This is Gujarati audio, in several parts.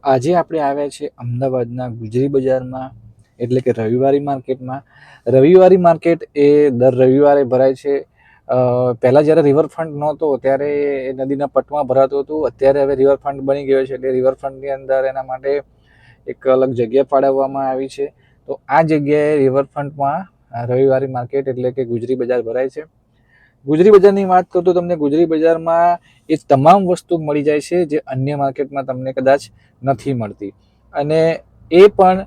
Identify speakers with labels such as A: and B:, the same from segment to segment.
A: આજે આપણે આવ્યા છે અમદાવાદના ગુજરી બજારમાં, એટલે કે રવિવારી માર્કેટમાં. રવિવારી માર્કેટ એ દર રવિવારે ભરાય છે. પહેલાં જ્યારે રિવરફ્રન્ટ નહોતો ત્યારે એ નદીના પટમાં ભરાતું હતું. અત્યારે હવે રિવરફ્રન્ટ બની ગયો છે એટલે રિવરફ્રન્ટની અંદર એના માટે એક અલગ જગ્યા ફાળવવામાં આવી છે. તો આ જગ્યાએ રિવરફ્રન્ટમાં રવિવારી માર્કેટ એટલે કે ગુજરી બજાર ભરાય છે. ગુજરી બજારની વાત કરું તો તમને ગુજરી બજારમાં એ તમામ વસ્તુ મળી જાય છે જે અન્ય માર્કેટમાં તમને કદાચ નથી મળતી, અને એ પણ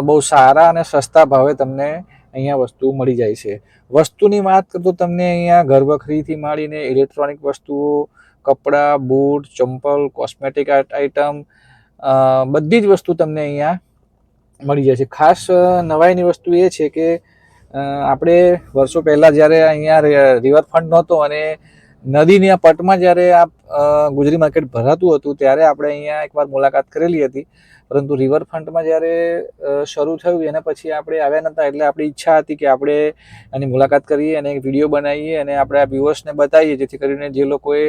A: બહુ સારા અને સસ્તા ભાવે તમને અહીંયા વસ્તુ મળી જાય છે. વસ્તુની વાત કરું તો તમને અહીંયા ઘરવખરીથી માંડીને ઇલેક્ટ્રોનિક વસ્તુઓ, કપડાં, બૂટ, ચંપલ, કોસ્મેટિક આઇટમ, બધી જ વસ્તુ તમને અહીંયા મળી જાય છે. ખાસ નવાઈની વસ્તુ એ છે કે આપણે વર્ષો પહેલાં જ્યારે અહીંયા રિવરફ્રન્ટ નહોતો અને નદીના પટમાં જ્યારે આ ગુજરી માર્કેટ ભરાતું હતું ત્યારે આપણે અહીંયા એકવાર મુલાકાત કરેલી હતી. પરંતુ રિવરફ્રન્ટમાં જ્યારે શરૂ થયું એના પછી આપણે આવ્યા નહોતા, એટલે આપણી ઈચ્છા હતી કે આપણે એની મુલાકાત કરીએ અને એક વિડીયો બનાવીએ અને આપણે આ વ્યુઅર્સને બતાવીએ, જેથી કરીને જે લોકોએ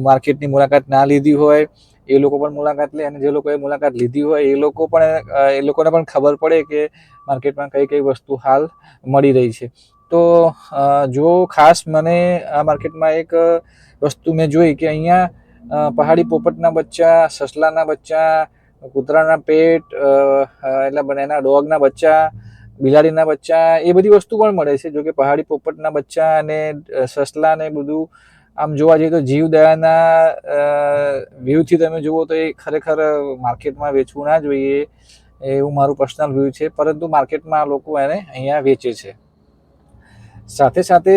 A: માર્કેટની મુલાકાત ના લીધી હોય એ લોકો પણ મુલાકાત લે, અને જે લોકોએ મુલાકાત લીધી હોય એ લોકોને પણ ખબર પડે કે માર્કેટમાં કઈ કઈ વસ્તુ હાલ મળી રહી છે. તો જો ખાસ મને આ માર્કેટમાં એક વસ્તુ મેં જોઈ કે અહીંયા પહાડી પોપટના બચ્ચા, સસલાના બચ્ચા, કૂતરાના પેટ, એટલે એના ડોગના બચ્ચા, બિલાડીના બચ્ચા, એ બધી વસ્તુ પણ મળે છે. જો કે પહાડી પોપટના બચ્ચા અને સસલા ને બધું આમ જોવા જઈએ તો જીવદયાના વ્યૂથી તમે જુઓ તો એ ખરેખર માર્કેટમાં વેચવું ના જોઈએ, એવું મારું પર્સનલ વ્યૂ છે. પરંતુ માર્કેટમાં લોકો એને અહીંયા વેચે છે. સાથે સાથે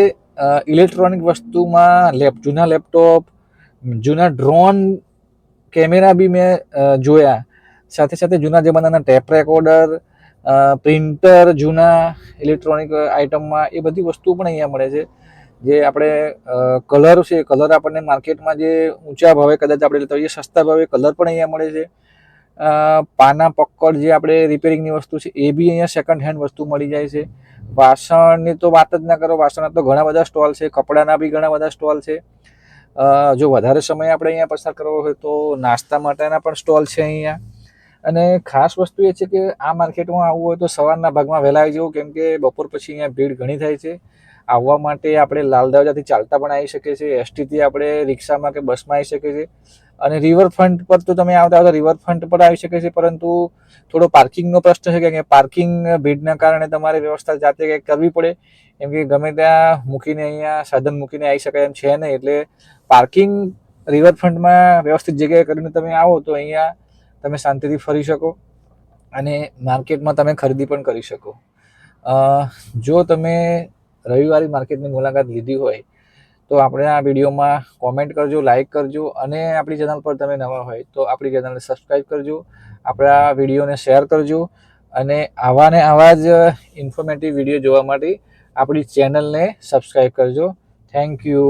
A: ઇલેક્ટ્રોનિક વસ્તુમાં જૂના લેપટોપ, જૂના ડ્રોન કેમેરા બી મેં જોયા. સાથે સાથે જૂના જમાનાના ટેપ રેકોર્ડર, પ્રિન્ટર, જૂના ઇલેક્ટ્રોનિક આઇટમમાં એ બધી વસ્તુ પણ અહીંયા મળે છે. જે આપણે કલર છે, કલર આપણને માર્કેટમાં જે ઊંચા ભાવે કદાચ આપણે લેતા હોઈએ સસ્તા ભાવે કલર પણ અહીંયા મળે છે. પાના પક્કડ જે આપણે રિપેરિંગની વસ્તુ છે એ બી અહીંયા સેકન્ડ હેન્ડ વસ્તુ મળી જાય છે. વાસણની તો વાત જ ના કરો, વાસણના તો ઘણા બધા સ્ટોલ છે, કપડાના બી ઘણા બધા સ્ટોલ છે. જો વધારે સમય આપણે અહીંયા પસાર કરવો હોય તો નાસ્તા માટેના પણ સ્ટોલ છે અહીંયા. અને ખાસ વસ્તુ એ છે કે આ માર્કેટમાં આવવું હોય તો સવારના ભાગમાં વહેલા આવી જવું, કેમ કે બપોર પછી અહીંયા ભીડ ઘણી થાય છે. આવવા માટે આપણે લાલ દરવાજાથી ચાલતા પણ આવી શકીએ છીએ, એસટીથી આપણે રિક્ષામાં કે બસમાં આવી શકીએ છીએ. અને રિવરફ્રન્ટ પર તો તમે આવતા રિવરફ્રન્ટ પર આવી શકે છે, પરંતુ થોડો પાર્કિંગનો પ્રશ્ન છે કે પાર્કિંગ ભીડના કારણે તમારે વ્યવસ્થા જાતે કંઈક કરવી પડે, કેમ કે ગમે ત્યાં મૂકીને અહીંયા સાધન મૂકીને આવી શકાય એમ છે નહીં. એટલે પાર્કિંગ રિવરફ્રન્ટમાં વ્યવસ્થિત જગ્યાએ કરીને તમે આવો તો અહીંયા તમે શાંતિથી ફરી શકો અને માર્કેટમાં તમે ખરીદી પણ કરી શકો. જો તમે રવિવારી માર્કેટની મુલાકાત લીધી હોય તો આપણે આ વિડીયોમાં કોમેન્ટ કરજો, લાઇક કરજો, અને આપણી ચેનલ પર તમે નવા હોય તો આપણી ચેનલને સબસ્ક્રાઈબ કરજો, આપણા વિડીયોને શેર કરજો, અને આવા જ ઇન્ફોર્મેટિવ વિડીયો જોવા માટે આપણી ચેનલને સબસ્ક્રાઈબ કરજો. Thank you.